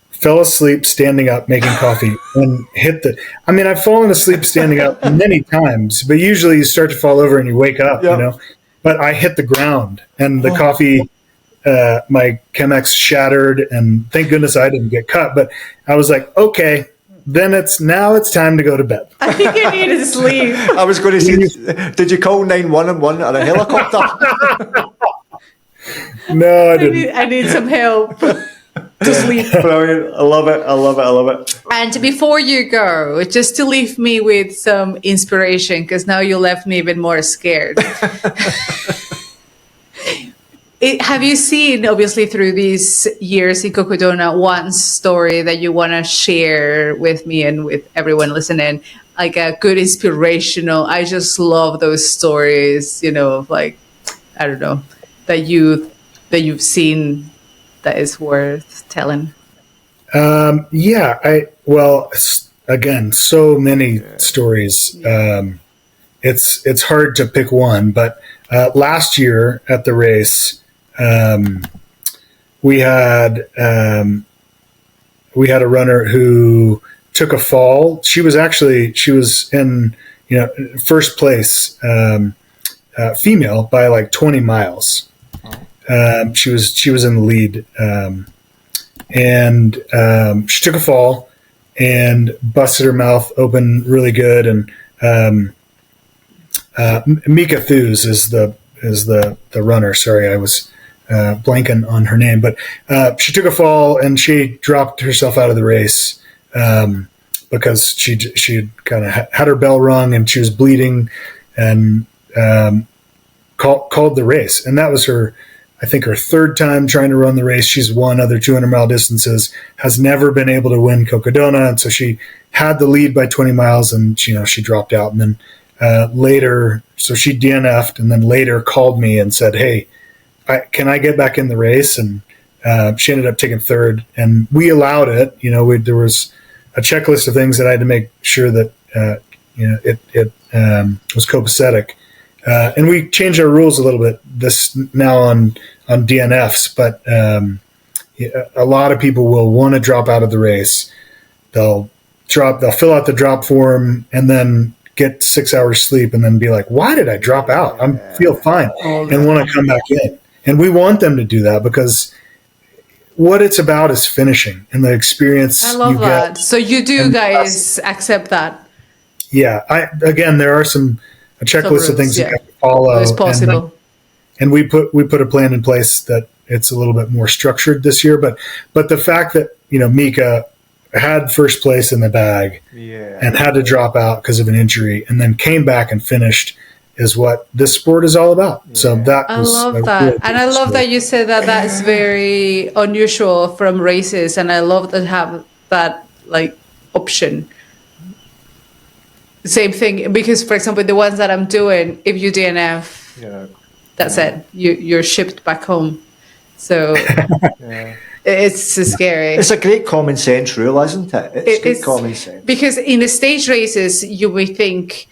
fell asleep standing up making coffee and I've fallen asleep standing up many times, but usually you start to fall over and you wake up, but I hit the ground, and the coffee, my Chemex shattered, and thank goodness I didn't get cut. But I was like, okay, then it's time to go to bed. I think you need to sleep. I was going to say, did you call 911 or a helicopter? No, I didn't. I need some help to sleep. Brilliant. I love it. And before you go, just to leave me with some inspiration, because now you left me a bit more scared. Have you seen, obviously, through these years in Cocodona, one story that you want to share with me and with everyone listening, like a good inspirational? I just love those stories, of like, I don't know, that you've seen that is worth telling. Again, so many stories. It's hard to pick one, but last year at the race, we had a runner who took a fall. She was in first place, female by like 20 miles. She was in the lead, and she took a fall and busted her mouth open really good. And Mika Thews is the runner. Sorry, I was blanking on her name, but she took a fall and she dropped herself out of the race because she kind of had her bell rung and she was bleeding, and called the race. And that was I think her third time trying to run the race. She's won other 200-mile distances, has never been able to win Cocodona, and so she had the lead by 20 miles, and she dropped out. And then later, so she DNF'd, and then later called me and said, "Hey, can I get back in the race?" And she ended up taking third, and we allowed it. There was a checklist of things that I had to make sure that it was copacetic. And we changed our rules a little bit this now on DNFs, but a lot of people will want to drop out of the race. They'll fill out the drop form and then get 6 hours sleep and then be like, why did I drop out? I feel fine, and want to come back in. And we want them to do that because what it's about is finishing and the experience. I love that. So you do guys accept that? Yeah. Again, there are a checklist of things you have to follow. It's possible. And we put a plan in place that it's a little bit more structured this year. But the fact that, Mika had first place in the bag and had to drop out because of an injury and then came back and finished is what this sport is all about. Yeah. So I love that. And I love that you said that that's very unusual from races. And I love to have that option. Same thing, because for example, the ones that I'm doing, if you DNF, that's it. You're shipped back home. So it's scary. It's a great common sense rule, isn't it? It's common sense. Because in the stage races, you may think,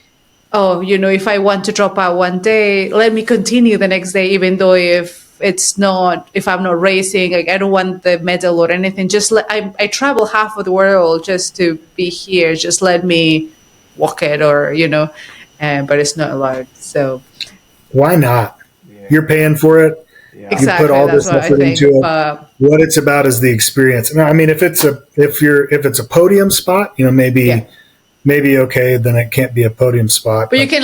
if I want to drop out one day, let me continue the next day, even though if I'm not racing, I don't want the medal or anything. I travel half of the world just to be here. Just let me walk it, or but it's not allowed. So why not? You're paying for it. Yeah. Exactly. You put all this effort into it. What it's about is the experience. Now, I mean, if it's a podium spot, maybe okay, then it can't be a podium spot. But you can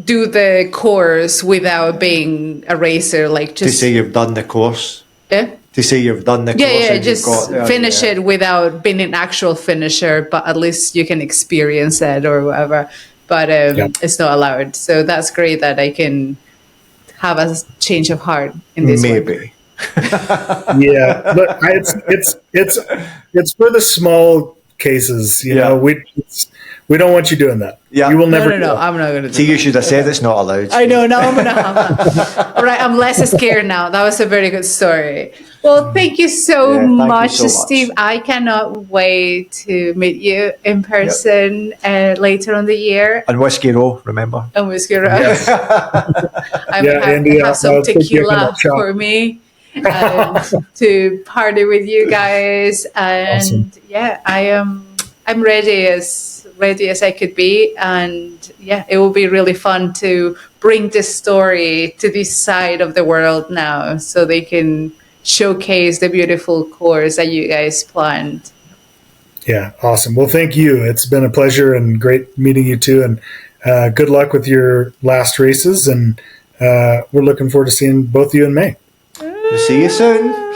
do the course without being a racer, just to say you've done the course. Yeah. To say you've done the course. Yeah, just finish it without being an actual finisher, but at least you can experience it or whatever. But it's not allowed. So that's great that I can have a change of heart in this maybe. Yeah, but it's for the small cases. We don't want you doing that. Yeah. You will never. No. I'm not going to do that. You should have said it's not allowed. I know. Now I'm going to have that. All right. I'm less scared now. That was a very good story. Well, thank you so much, Steve. I cannot wait to meet you in person later on the year. And Whiskey Row, remember? And Whiskey Row. Yes. have some tequila for me to party with you guys. And awesome. I'm ready as I could be, and it will be really fun to bring this story to this side of the world now, so they can showcase the beautiful course that you guys planned. Yeah, awesome. Well, thank you. It's been a pleasure and great meeting you too, and good luck with your last races, and we're looking forward to seeing both of you in May. We'll see you soon.